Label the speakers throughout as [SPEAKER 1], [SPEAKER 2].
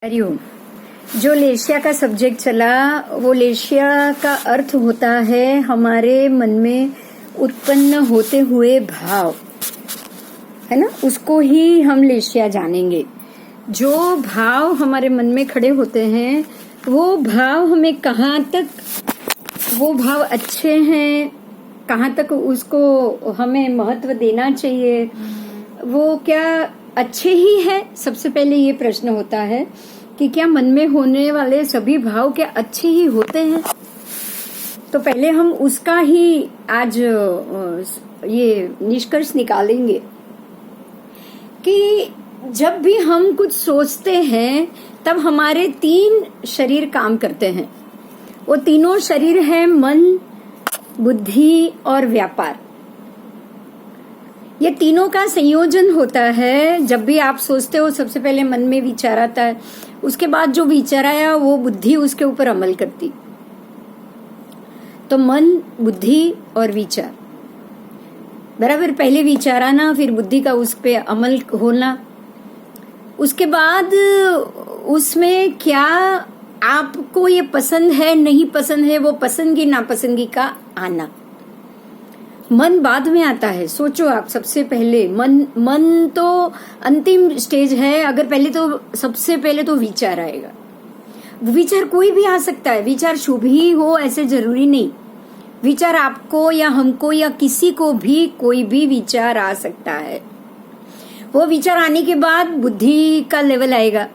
[SPEAKER 1] हरिओम। जो लेशिया का सब्जेक्ट चला, वो लेशिया का अर्थ होता है हमारे मन में उत्पन्न होते हुए भाव, है ना। उसको ही हम लेशिया जानेंगे। जो भाव हमारे मन में खड़े होते हैं, वो भाव हमें कहाँ तक, वो भाव अच्छे हैं, कहाँ तक उसको हमें महत्व देना चाहिए, वो क्या अच्छे ही है। सबसे पहले ये प्रश्न होता है कि क्या मन में होने वाले सभी भाव क्या अच्छे ही होते हैं। तो पहले हम उसका ही आज ये निष्कर्ष निकालेंगे कि जब भी हम कुछ सोचते हैं तब हमारे 3 शरीर काम करते हैं। वो तीनों शरीर है मन, बुद्धि और व्यापार। ये तीनों का संयोजन होता है। जब भी आप सोचते हो, सबसे पहले मन में विचार आता है, उसके बाद जो विचार आया वो बुद्धि उसके ऊपर अमल करती। तो मन, बुद्धि और विचार बराबर, पहले विचार आना, फिर बुद्धि का उस पे अमल होना, उसके बाद उसमें क्या आपको ये पसंद है नहीं पसंद है, वो पसंदगी नापसंदगी का आना। मन बाद में आता है। सोचो आप, सबसे पहले मन तो अंतिम स्टेज है। अगर पहले तो सबसे पहले तो विचार आएगा। विचार कोई भी आ सकता है, विचार शुभ ही हो ऐसे जरूरी नहीं। विचार आपको या हमको या किसी को भी कोई भी विचार आ सकता है। वो विचार आने के बाद बुद्धि का लेवल आएगा।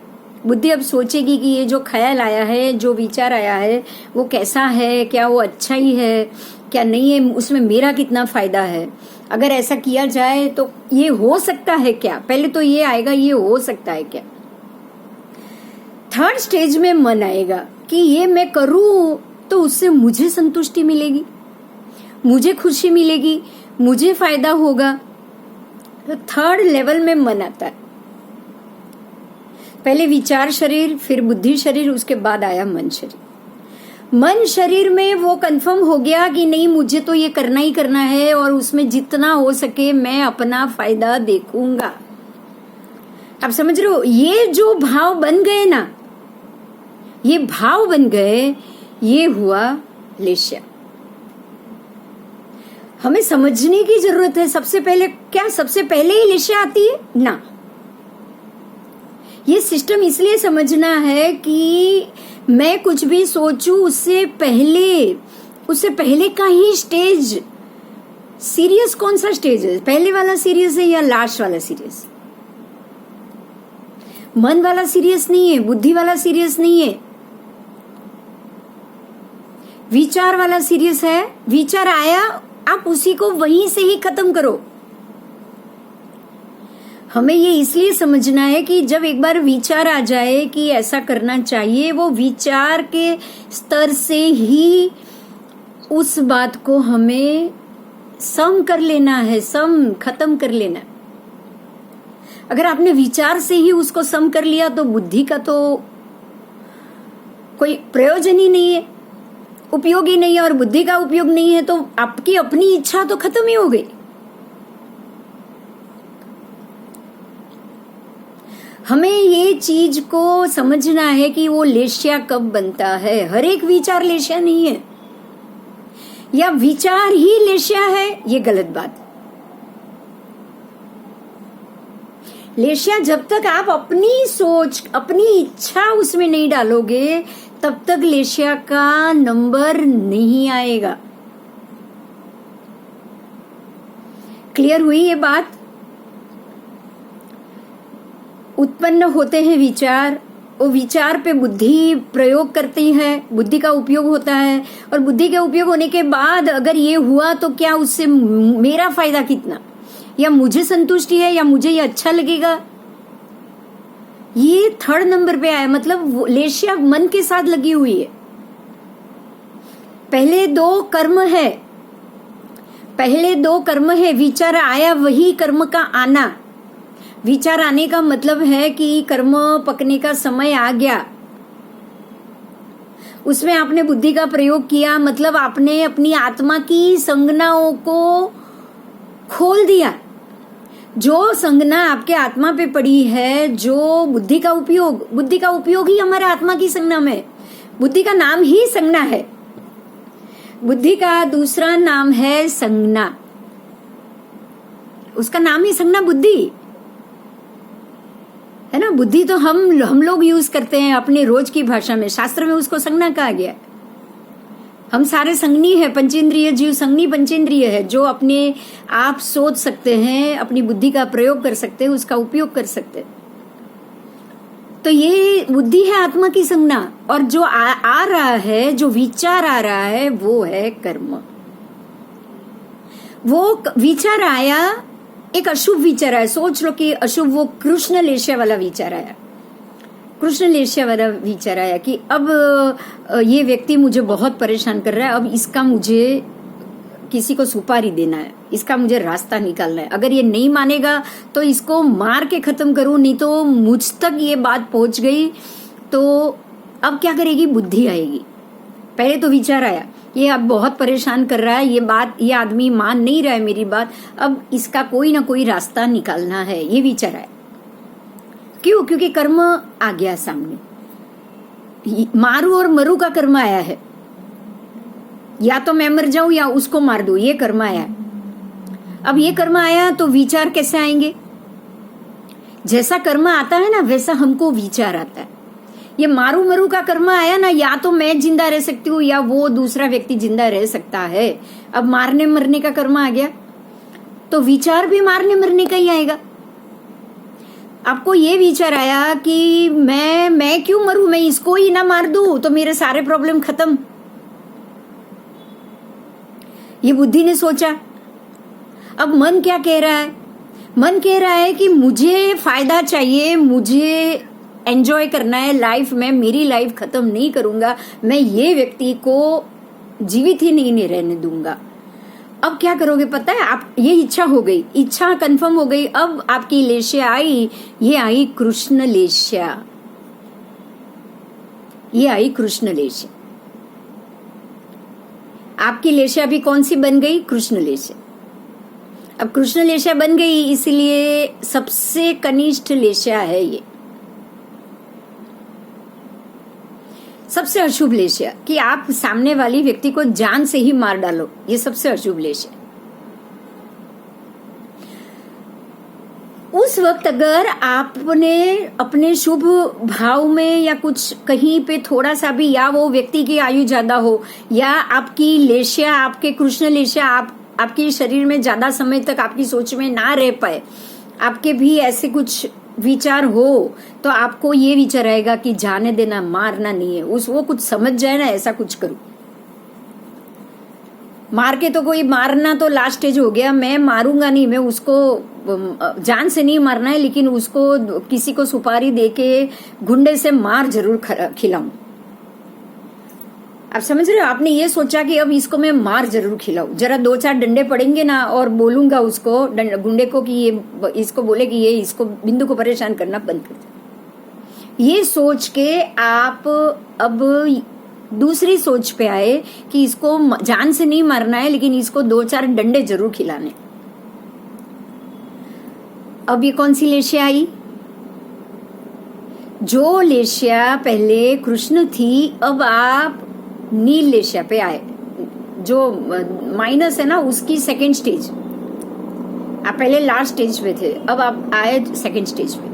[SPEAKER 1] बुद्धि अब सोचेगी कि ये जो ख्याल आया है, जो विचार आया है, वो कैसा है, क्या वो अच्छा ही है, क्या नहीं है, उसमें मेरा कितना फायदा है, अगर ऐसा किया जाए तो ये हो सकता है क्या। पहले तो ये आएगा, ये हो सकता है क्या। थर्ड स्टेज में मन आएगा कि ये मैं करूं तो उससे मुझे संतुष्टि मिलेगी, मुझे खुशी मिलेगी, मुझे फायदा होगा। तो थर्ड लेवल में मन आता है। पहले विचार शरीर, फिर बुद्धि शरीर, उसके बाद आया मन शरीर। मन शरीर में वो कंफर्म हो गया कि नहीं, मुझे तो ये करना ही करना है और उसमें जितना हो सके मैं अपना फायदा देखूंगा। आप समझ रहे हो, ये जो भाव बन गए ना, ये भाव बन गए, ये हुआ लेशिया। हमें समझने की जरूरत है। सबसे पहले क्या, सबसे पहले ही लेशिया आती है ना। ये सिस्टम इसलिए समझना है कि मैं कुछ भी सोचूं उससे पहले का ही स्टेज, सीरियस कौन सा स्टेज है, पहले वाला सीरियस है या लास्ट वाला सीरियस। मन वाला सीरियस नहीं है, बुद्धि वाला सीरियस नहीं है, विचार वाला सीरियस है। विचार आया, आप उसी को वहीं से ही खत्म करो। हमें ये इसलिए समझना है कि जब एक बार विचार आ जाए कि ऐसा करना चाहिए, वो विचार के स्तर से ही उस बात को हमें सम कर लेना है, सम खत्म कर लेना है। अगर आपने विचार से ही उसको सम कर लिया तो बुद्धि का तो कोई प्रयोजन ही नहीं है, उपयोग ही नहीं है। और बुद्धि का उपयोग नहीं है तो आपकी अपनी इच्छा तो खत्म ही हो गई। हमें ये चीज को समझना है कि वो लेशिया कब बनता है। हर एक विचार लेशिया नहीं है, या विचार ही लेशिया है, ये गलत बात। लेशिया जब तक आप अपनी सोच, अपनी इच्छा उसमें नहीं डालोगे, तब तक लेशिया का नंबर नहीं आएगा। क्लियर हुई ये बात। उत्पन्न होते हैं विचार, वो विचार पे बुद्धि प्रयोग करती है, बुद्धि का उपयोग होता है। और बुद्धि के उपयोग होने के बाद अगर ये हुआ तो क्या उससे मेरा फायदा कितना, या मुझे संतुष्टि है, या मुझे ये अच्छा लगेगा, ये थर्ड नंबर पे आया। मतलब लेशिया मन के साथ लगी हुई है। पहले 2 कर्म है, विचार आया, वही कर्म का आना। विचार आने का मतलब है कि कर्म पकने का समय आ गया, उसमें आपने बुद्धि का प्रयोग किया, मतलब आपने अपनी आत्मा की संज्ञाओं को खोल दिया। जो संज्ञा आपके आत्मा पे पड़ी है, जो बुद्धि का उपयोग ही हमारे आत्मा की संज्ञा में, बुद्धि का नाम ही संज्ञा है। बुद्धि का दूसरा नाम है संज्ञा, उसका नाम ही संज्ञा बुद्धि है ना। बुद्धि तो हम लोग यूज करते हैं अपने रोज की भाषा में, शास्त्र में उसको संज्ञा कहा गया है। हम सारे संज्ञी है, पंचेंद्रिय जीव संज्ञी पंचेंद्रिय है, जो अपने आप सोच सकते हैं, अपनी बुद्धि का प्रयोग कर सकते हैं, उसका उपयोग कर सकते हैं। तो ये बुद्धि है आत्मा की संज्ञा, और जो आ रहा है, जो विचार आ रहा है, वो है कर्म। वो विचार आया, एक अशुभ विचार आया, सोच लो कि अशुभ, वो कृष्ण लेश्या वाला विचार आया, कृष्ण लेश्या वाला विचार आया कि अब ये व्यक्ति मुझे बहुत परेशान कर रहा है, अब इसका मुझे किसी को सुपारी देना है, इसका मुझे रास्ता निकालना है, अगर ये नहीं मानेगा तो इसको मार के खत्म करूं, नहीं तो मुझ तक ये बात पहुंच गई तो अब क्या करेगी, बुद्धि आएगी। पहले तो विचार आया, ये अब बहुत परेशान कर रहा है, ये आदमी मान नहीं रहा है मेरी बात, अब इसका कोई ना कोई रास्ता निकालना है, ये विचार आया। क्यों? क्योंकि कर्म आ गया सामने, मारू और मरू का कर्म आया है, या तो मैं मर जाऊं या उसको मार दूं, ये कर्म आया है। अब ये कर्म आया तो विचार कैसे आएंगे? जैसा कर्म आता है ना वैसा हमको विचार आता है। ये मारू मरू का कर्म आया ना, या तो मैं जिंदा रह सकती हूँ या वो दूसरा व्यक्ति जिंदा रह सकता है। अब मारने मरने का कर्म आ गया तो विचार भी मारने मरने का ही आएगा। आपको ये विचार आया कि मैं क्यों मरूं, मैं इसको ही ना मार दूं तो मेरे सारे प्रॉब्लम खत्म। ये बुद्धि ने सोचा। अब मन क्या कह रहा है? मन कह रहा है कि मुझे फायदा चाहिए, मुझे एंजॉय करना है लाइफ में, मेरी लाइफ खत्म नहीं करूंगा, मैं ये व्यक्ति को जीवित ही नहीं रहने दूंगा। अब क्या करोगे पता है? आप ये इच्छा हो गई, इच्छा कंफर्म हो गई। अब आपकी लेश्या आई, ये आई कृष्ण लेश्या, ये आई कृष्ण लेश्या। आपकी लेश्या अभी कौन सी बन गई? कृष्ण लेश्या। अब कृष्ण लेश्या बन गई, इसलिए सबसे कनिष्ठ लेश्या है ये, सबसे अशुभ लेश्या, कि आप सामने वाली व्यक्ति को जान से ही मार डालो, ये सबसे अशुभ लेश्या। उस वक्त अगर आपने अपने शुभ भाव में या कुछ कहीं पे थोड़ा सा भी, या वो व्यक्ति की आयु ज्यादा हो, या आपकी लेश्या, आपके कृष्ण लेश्या आपके शरीर में ज्यादा समय तक आपकी सोच में ना रह पाए, आपके भी ऐसे कुछ विचार हो, तो आपको ये विचार आएगा कि जाने देना, मारना नहीं है, वो कुछ समझ जाए ना, ऐसा कुछ करूं। मार के तो कोई, मारना तो लास्ट स्टेज हो गया, मैं मारूंगा नहीं, मैं उसको जान से नहीं मारना है, लेकिन उसको किसी को सुपारी देके गुंडे से मार जरूर खिलाऊं। आप समझ रहे हो? आपने ये सोचा कि अब इसको मैं मार जरूर खिलाऊं, जरा 2-4 डंडे पड़ेंगे ना, और बोलूंगा उसको गुंडे को कि ये इसको बोले कि ये इसको बिंदु को परेशान करना बंद कर दे। ये सोच के आप अब दूसरी सोच पे आए कि इसको जान से नहीं मारना है, लेकिन इसको 2-4 डंडे जरूर खिलाने। अब ये कौन सी लेश्या आई? जो लेश्या पहले कृष्ण थी, अब आप नील लेश्या पे आए, जो माइनस है ना, उसकी सेकंड स्टेज। आप पहले लास्ट स्टेज पे थे, अब आप आए सेकंड स्टेज पे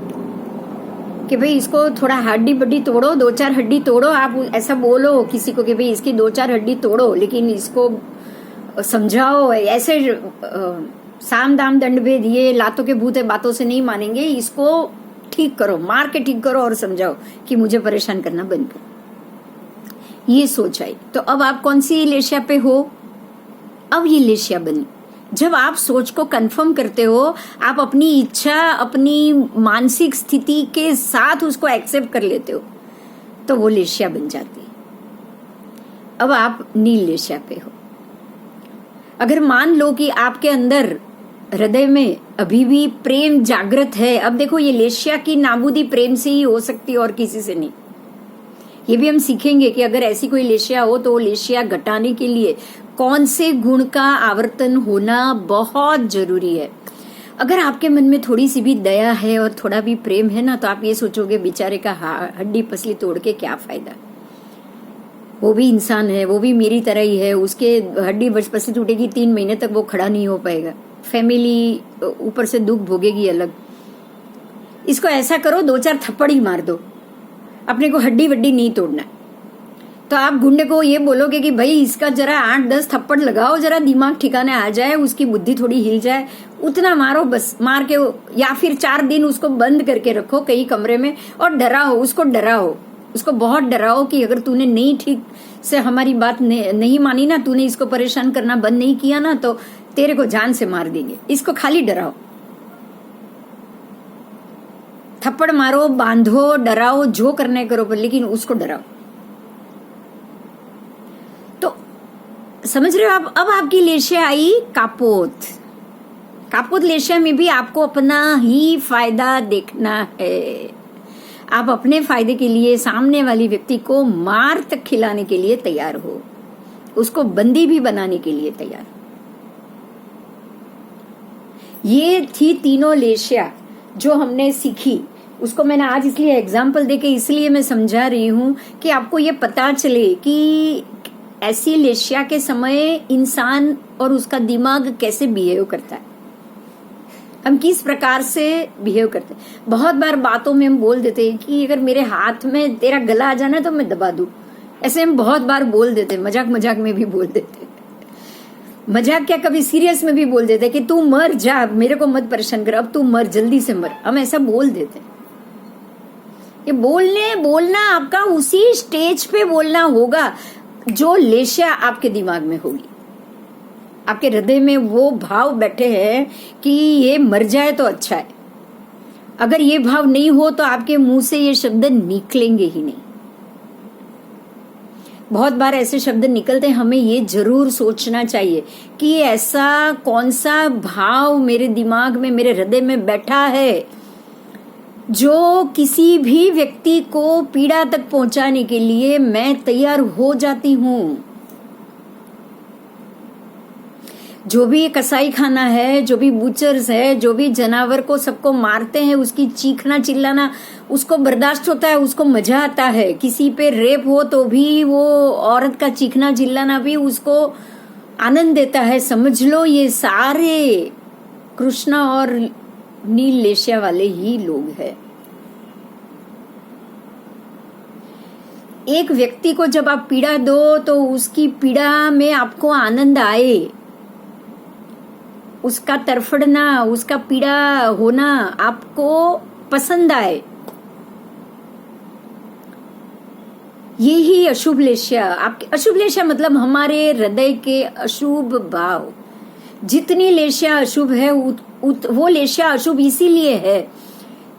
[SPEAKER 1] कि भाई इसको थोड़ा हड्डी बड्डी तोड़ो, 2-4 हड्डी तोड़ो। आप ऐसा बोलो किसी को कि भाई इसकी 2-4 हड्डी तोड़ो, लेकिन इसको समझाओ, ऐसे साम दाम दंड भेद, ये लातों के भूत है, बातों से नहीं मानेंगे, इसको ठीक करो, मार के ठीक करो और समझाओ कि मुझे परेशान करना बंद करो। ये सोच आई। तो अब आप कौन सी लेश्या पे हो? अब ये लेश्या बनी। जब आप सोच को कंफर्म करते हो, आप अपनी इच्छा, अपनी मानसिक स्थिति के साथ उसको एक्सेप्ट कर लेते हो, तो वो लेश्या बन जाती है। अब आप नील लेश्या पे हो। अगर मान लो कि आपके अंदर हृदय में अभी भी प्रेम जागृत है, अब देखो ये लेश्या की नाबूदी प्रेम से ही हो सकती है और किसी से नहीं। ये भी हम सीखेंगे कि अगर ऐसी कोई लेश्या हो तो लेश्या घटाने के लिए कौन से गुण का आवर्तन होना बहुत जरूरी है। अगर आपके मन में थोड़ी सी भी दया है और थोड़ा भी प्रेम है ना, तो आप ये सोचोगे बेचारे का हड्डी पसली तोड़ के क्या फायदा, वो भी इंसान है, वो भी मेरी तरह ही है, उसके हड्डी पसली टूटेगी 3 महीने तक वो खड़ा नहीं हो पाएगा, फैमिली ऊपर से दुख भोगेगी अलग। इसको ऐसा करो 2-4 थप्पड़ ही मार दो, अपने को हड्डी वड्डी नहीं तोड़ना। तो आप गुंडे को ये बोलोगे कि भाई इसका जरा 8-10 थप्पड़ लगाओ, जरा दिमाग ठिकाने आ जाए, उसकी बुद्धि थोड़ी हिल जाए, उतना मारो बस, मार के। या फिर 4 दिन उसको बंद करके रखो कहीं कमरे में और डराओ, उसको बहुत डराओ कि अगर तूने नहीं ठीक से हमारी बात नहीं मानी ना, तूने इसको परेशान करना बंद नहीं किया ना, तो तेरे को जान से मार देंगे। इसको खाली डराओ, थप्पड़ मारो, बांधो, डराओ, जो करने करो, पर लेकिन उसको डराओ। तो समझ रहे हो आप? अब आपकी लेशिया आई कापोत लेशिया में भी आपको अपना ही फायदा देखना है। आप अपने फायदे के लिए सामने वाली व्यक्ति को मार तक खिलाने के लिए तैयार हो, उसको बंदी भी बनाने के लिए तैयार। ये थी तीनों लेशिया जो हमने सीखी। उसको मैंने आज इसलिए एग्जाम्पल देके इसलिए मैं समझा रही हूं कि आपको ये पता चले कि ऐसी लेशिया के समय इंसान और उसका दिमाग कैसे बिहेव करता है, हम किस प्रकार से बिहेव करते हैं। बहुत बार बातों में हम बोल देते हैं कि अगर मेरे हाथ में तेरा गला आ जाना तो मैं दबा दूं, ऐसे हम बहुत बार बोल देते हैं, मजाक में भी बोल देते हैं। मजाक क्या, कभी सीरियस में भी बोल देते हैं कि तू मर जा, मेरे को मत परेशान कर, अब तू मर, जल्दी से मर, हम ऐसा बोल देते हैं। ये बोलना आपका उसी स्टेज पे बोलना होगा जो लेशिया आपके दिमाग में होगी, आपके हृदय में वो भाव बैठे हैं कि ये मर जाए तो अच्छा है। अगर ये भाव नहीं हो तो आपके मुंह से ये शब्द निकलेंगे ही नहीं। बहुत बार ऐसे शब्द निकलते हैं, हमें ये जरूर सोचना चाहिए कि ऐसा कौन सा भाव मेरे दिमाग में, मेरे हृदय में बैठा है जो किसी भी व्यक्ति को पीड़ा तक पहुंचाने के लिए मैं तैयार हो जाती हूं। जो भी कसाई खाना है, जो भी बुचर्स है, जो भी जानवर को सबको मारते हैं, उसकी चीखना चिल्लाना उसको बर्दाश्त होता है, उसको मजा आता है। किसी पे रेप हो तो भी वो औरत का चीखना चिल्लाना भी उसको आनंद देता है। समझ लो ये सारे कृष्णा और नील लेशिया वाले ही लोग हैं। एक व्यक्ति को जब आप पीड़ा दो तो उसकी पीड़ा में आपको आनंद आए, उसका तड़फड़ना, उसका पीड़ा होना आपको पसंद आए, ये ही अशुभ लेशिया। आपके अशुभ लेशिया मतलब हमारे हृदय के अशुभ भाव। जितनी लेशिया अशुभ है वो लेशिया अशुभ इसीलिए है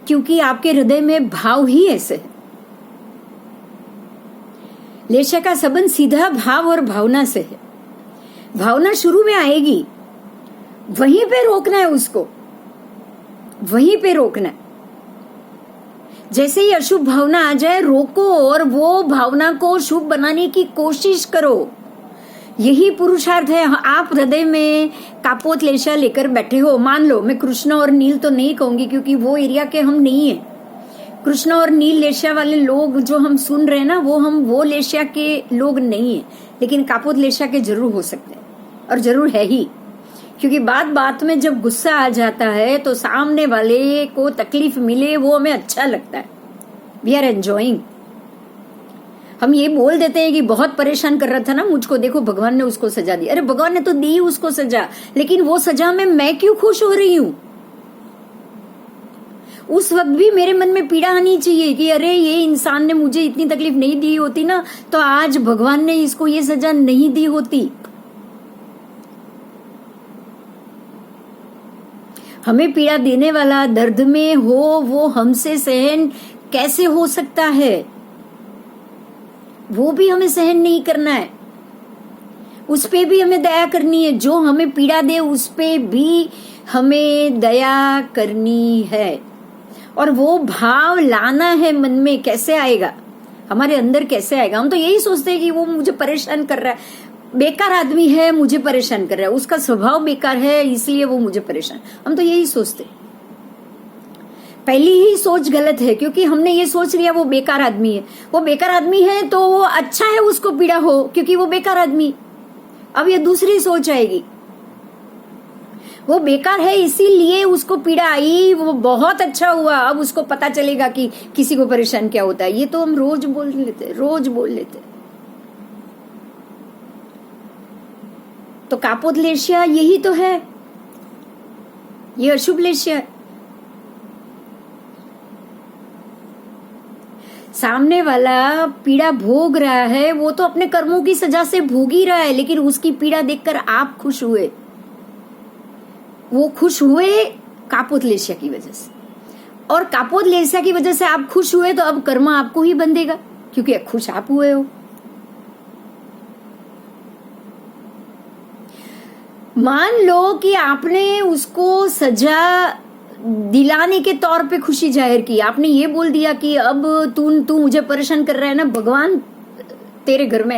[SPEAKER 1] क्योंकि आपके हृदय में भाव ही ऐसे है। लेशिया का संबंध सीधा भाव और भावना से है। भावना शुरू में आएगी, वहीं पे रोकना है उसको, वहीं पे रोकना है। जैसे ही अशुभ भावना आ जाए रोको और वो भावना को शुभ बनाने की कोशिश करो। यही पुरुषार्थ है। आप हृदय में कापोत लेशिया लेकर बैठे हो, मान लो, मैं कृष्ण और नील तो नहीं कहूंगी क्योंकि वो एरिया के हम नहीं है। कृष्ण और नील लेशिया वाले लोग जो हम सुन रहे हैं ना, वो लेशिया के लोग नहीं है, लेकिन कापोत लेशिया के जरूर हो सकते हैं और जरूर है ही। क्योंकि बात में जब गुस्सा आ जाता है तो सामने वाले को तकलीफ मिले वो हमें अच्छा लगता है, वी आर एंजॉइंग। हम ये बोल देते हैं कि बहुत परेशान कर रहा था ना मुझको, देखो भगवान ने उसको सजा दी। अरे भगवान ने तो दी उसको सजा, लेकिन वो सजा में मैं क्यों खुश हो रही हूं? उस वक्त भी मेरे मन में पीड़ा आनी चाहिए कि अरे ये इंसान ने मुझे इतनी तकलीफ नहीं दी होती ना, तो आज भगवान ने इसको ये सजा नहीं दी होती। हमें पीड़ा देने वाला दर्द में हो वो हमसे सहन कैसे हो सकता है? वो भी हमें सहन नहीं करना है, उस पे भी हमें दया करनी है। जो हमें पीड़ा दे उस पे भी हमें दया करनी है। और वो भाव लाना है मन में। कैसे आएगा? हमारे अंदर कैसे आएगा? हम तो यही सोचते हैं कि वो मुझे परेशान कर रहा है। बेकार आदमी है, मुझे परेशान कर रहा है, उसका स्वभाव बेकार है इसलिए वो मुझे परेशान। हम तो यही सोचते। पहली ही सोच गलत है, क्योंकि हमने ये सोच लिया वो बेकार आदमी है। वो बेकार आदमी है तो वो अच्छा है उसको पीड़ा हो, क्योंकि वो बेकार आदमी। अब ये दूसरी सोच आएगी, वो बेकार है इसीलिए उसको पीड़ा आई, वो बहुत अच्छा हुआ, अब उसको पता चलेगा कि किसी को परेशान क्या होता है। ये तो हम रोज बोल लेते, रोज बोल लेते। तो कापोदलेशिया यही तो है, ये अशुभ लेशिया है। सामने वाला पीड़ा भोग रहा है, वो तो अपने कर्मों की सजा से भोग ही रहा है, लेकिन उसकी पीड़ा देखकर आप खुश हुए। वो खुश हुए कापोदलेशिया की वजह से, और कापोदलेशिया की वजह से आप खुश हुए तो अब कर्म आपको ही बंधेगा, क्योंकि खुश आप हुए हो। मान लो कि आपने उसको सजा दिलाने के तौर पे खुशी जाहिर की। आपने ये बोल दिया कि अब तू मुझे परेशान कर रहा है ना, भगवान तेरे घर में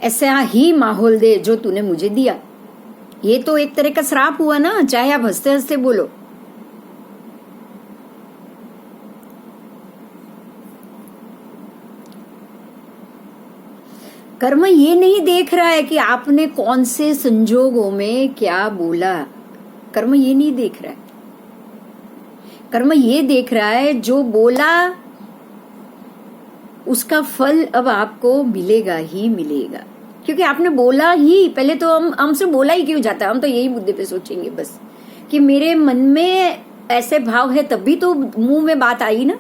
[SPEAKER 1] ऐसा ही माहौल दे जो तूने मुझे दिया। ये तो एक तरह का श्राप हुआ ना, चाहे आप हंसते हंसते बोलो। कर्म ये नहीं देख रहा है कि आपने कौन से संजोगों में क्या बोला। कर्म ये नहीं देख रहा है। कर्म ये देख रहा है जो बोला उसका फल अब आपको मिलेगा ही मिलेगा, क्योंकि आपने बोला ही। पहले तो हमसे बोला ही क्यों जाता है, हम तो यही मुद्दे पे सोचेंगे बस कि मेरे मन में ऐसे भाव है, तभी तो मुंह में बात आई ना।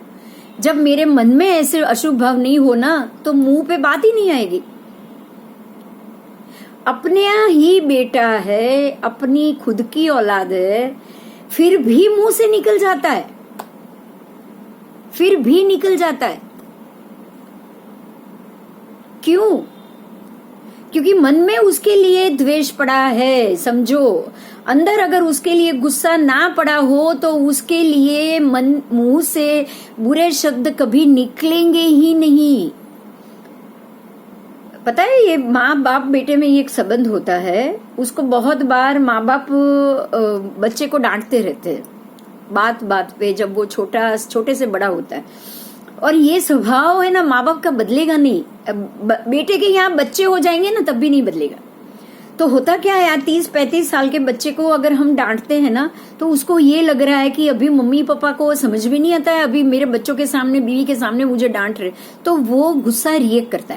[SPEAKER 1] जब मेरे मन में ऐसे अशुभ भाव नहीं हो ना, तो मुंह पे बात ही नहीं आएगी। अपने ही बेटा है, अपनी खुद की औलाद है, फिर भी मुंह से निकल जाता है, फिर भी निकल जाता है। क्यों? क्योंकि मन में उसके लिए द्वेष पड़ा है। समझो, अंदर अगर उसके लिए गुस्सा ना पड़ा हो तो उसके लिए मुंह से बुरे शब्द कभी निकलेंगे ही नहीं। पता है, ये माँ बाप बेटे में ये एक संबंध होता है। उसको बहुत बार माँ बाप बच्चे को डांटते रहते हैं बात बात पे, जब वो छोटे से बड़ा होता है। और ये स्वभाव है ना, माँ बाप का बदलेगा नहीं। बेटे के यहाँ बच्चे हो जाएंगे ना, तब भी नहीं बदलेगा। तो होता क्या है यार, 30-35 साल के बच्चे को अगर हम डांटते हैं ना, तो उसको ये लग रहा है कि अभी मम्मी पापा को समझ भी नहीं आता है, अभी मेरे बच्चों के सामने, बीवी के सामने मुझे डांट रहे। तो वो गुस्सा रिएक्ट करता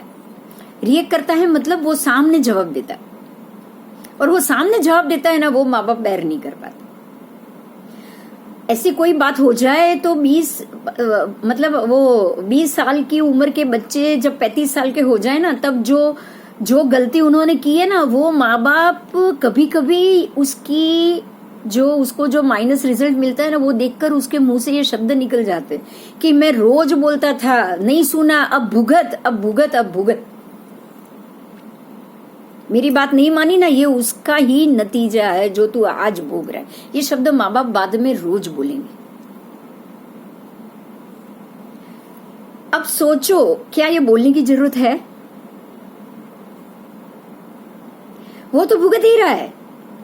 [SPEAKER 1] है, मतलब वो सामने जवाब देता है। और वो सामने जवाब देता है ना, वो माँ बाप बेर नहीं कर पाते। ऐसी कोई बात हो जाए तो 20 साल की उम्र के बच्चे जब 35 साल के हो जाए ना, तब जो गलती उन्होंने की है ना, वो माँ बाप कभी कभी उसको जो माइनस रिजल्ट मिलता है ना, वो देखकर उसके मुंह से ये शब्द निकल जाते कि मैं रोज बोलता था, नहीं सुना, अब भुगत, मेरी बात नहीं मानी ना, ये उसका ही नतीजा है जो तू आज भोग रहा है। ये शब्द माँ बाप बाद में रोज बोलेंगे। अब सोचो, क्या ये बोलने की जरूरत है? वो तो भुगत ही रहा है,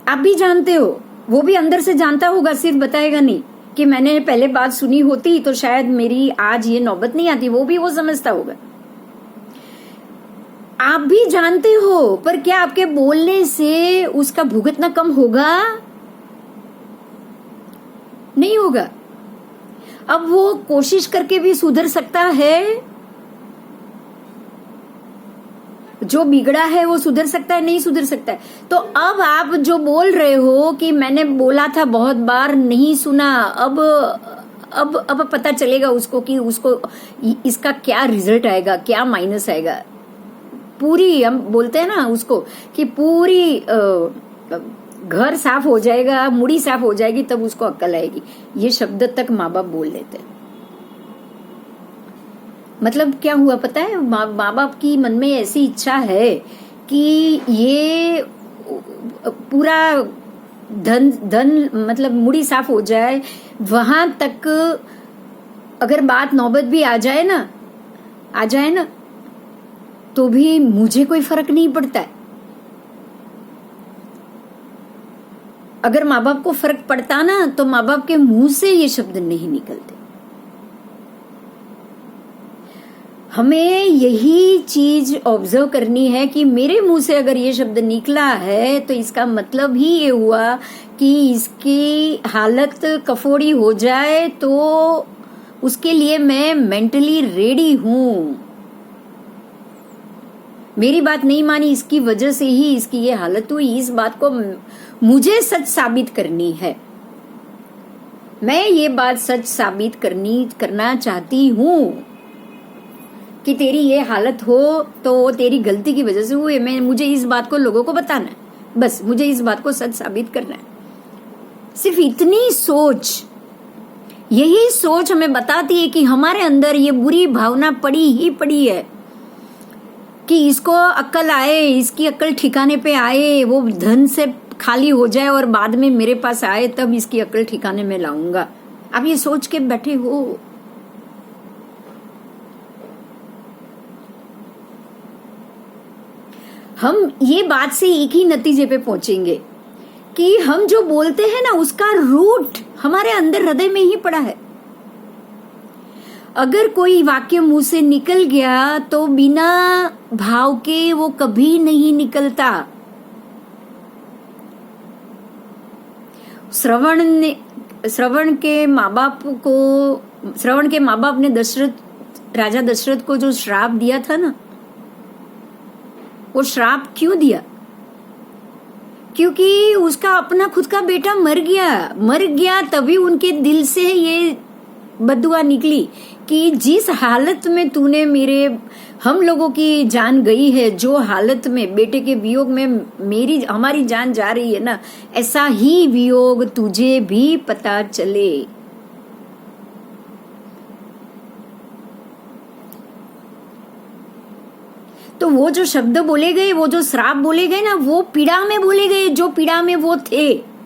[SPEAKER 1] आप भी जानते हो। वो भी अंदर से जानता होगा, सिर्फ बताएगा नहीं कि मैंने पहले बात सुनी होती तो शायद मेरी आज ये नौबत नहीं आती। वो भी वो समझता होगा, आप भी जानते हो। पर क्या आपके बोलने से उसका भुगतना कम होगा? नहीं होगा। अब वो कोशिश करके भी सुधर सकता है, जो बिगड़ा है वो सुधर सकता है? नहीं सुधर सकता है। तो अब आप जो बोल रहे हो कि मैंने बोला था बहुत बार, नहीं सुना, अब पता चलेगा उसको कि उसको इसका क्या रिजल्ट आएगा, क्या माइनस आएगा। पूरी, हम बोलते हैं ना उसको कि पूरी घर साफ हो जाएगा, मुड़ी साफ हो जाएगी, तब उसको अक्ल आएगी। ये शब्द तक माँ बाप बोल लेते हैं। मतलब क्या हुआ पता है, माँ बाप की मन में ऐसी इच्छा है कि ये पूरा धन मतलब मुड़ी साफ हो जाए, वहां तक अगर बात नौबत भी आ जाए ना, तो भी मुझे कोई फर्क नहीं पड़ता है। अगर माँ बाप को फर्क पड़ता ना तो माँ बाप के मुंह से ये शब्द नहीं निकलते। हमें यही चीज ऑब्जर्व करनी है कि मेरे मुंह से अगर ये शब्द निकला है तो इसका मतलब ही ये हुआ कि इसकी हालत कफोड़ी हो जाए तो उसके लिए मैं मेंटली रेडी हूं। मेरी बात नहीं मानी, इसकी वजह से ही इसकी ये हालत हुई। इस बात को मुझे सच साबित करनी है। मैं ये बात सच साबित करना चाहती हूं कि तेरी ये हालत हो तो वो तेरी गलती की वजह से हुए। मुझे इस बात को लोगों को बताना है, बस मुझे इस बात को सच साबित करना है। सिर्फ इतनी सोच, यही सोच हमें बताती है कि हमारे अंदर ये बुरी भावना पड़ी ही पड़ी है कि इसको अक्ल आए, इसकी अक्ल ठिकाने पे आए, वो धन से खाली हो जाए और बाद में मेरे पास आए, तब इसकी अक्ल ठिकाने में लाऊंगा। आप ये सोच के बैठे हो। हम ये बात से एक ही नतीजे पे पहुंचेंगे कि हम जो बोलते हैं ना उसका रूट हमारे अंदर हृदय में ही पड़ा है। अगर कोई वाक्य मुंह से निकल गया तो बिना भाव के वो कभी नहीं निकलता। श्रवण के माँ बाप ने राजा दशरथ को जो श्राप दिया था ना, वो श्राप क्यों दिया? क्योंकि उसका अपना खुद का बेटा मर गया तभी उनके दिल से ये बद्दुआ निकली कि जिस हालत में तूने हम लोगों की जान गई है, जो हालत में बेटे के वियोग में हमारी जान जा रही है ना, ऐसा ही वियोग तुझे भी पता चले। तो वो जो शब्द बोले गए, वो जो श्राप बोले गए ना, वो पीड़ा में बोले गए, जो पीड़ा में वो थे।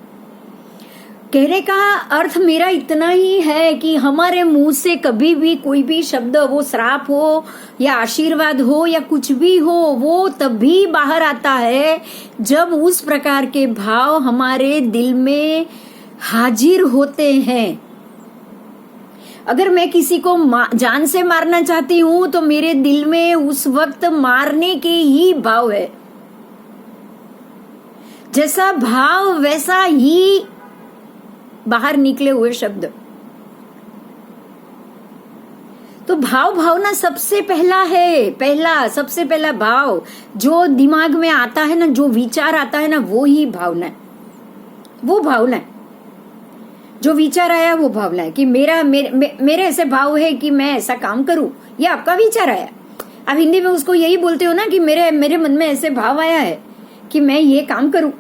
[SPEAKER 1] कहने का अर्थ मेरा इतना ही है कि हमारे मुंह से कभी भी कोई भी शब्द, वो श्राप हो या आशीर्वाद हो या कुछ भी हो, वो तभी बाहर आता है जब उस प्रकार के भाव हमारे दिल में हाजिर होते हैं। अगर मैं किसी को जान से मारना चाहती हूं तो मेरे दिल में उस वक्त मारने के ही भाव है। जैसा भाव वैसा ही बाहर निकले हुए शब्द। तो भावना सबसे पहला है, सबसे पहला भाव जो दिमाग में आता है ना, जो विचार आता है ना, वो ही भावना है। वो भावना है, जो विचार आया वो भावना है कि मेरे ऐसे भाव है कि मैं ऐसा काम करूं, ये आपका विचार आया। आप हिंदी में उसको यही बोलते हो ना कि मेरे मन में ऐसे भाव आया है कि मैं ये काम करूं।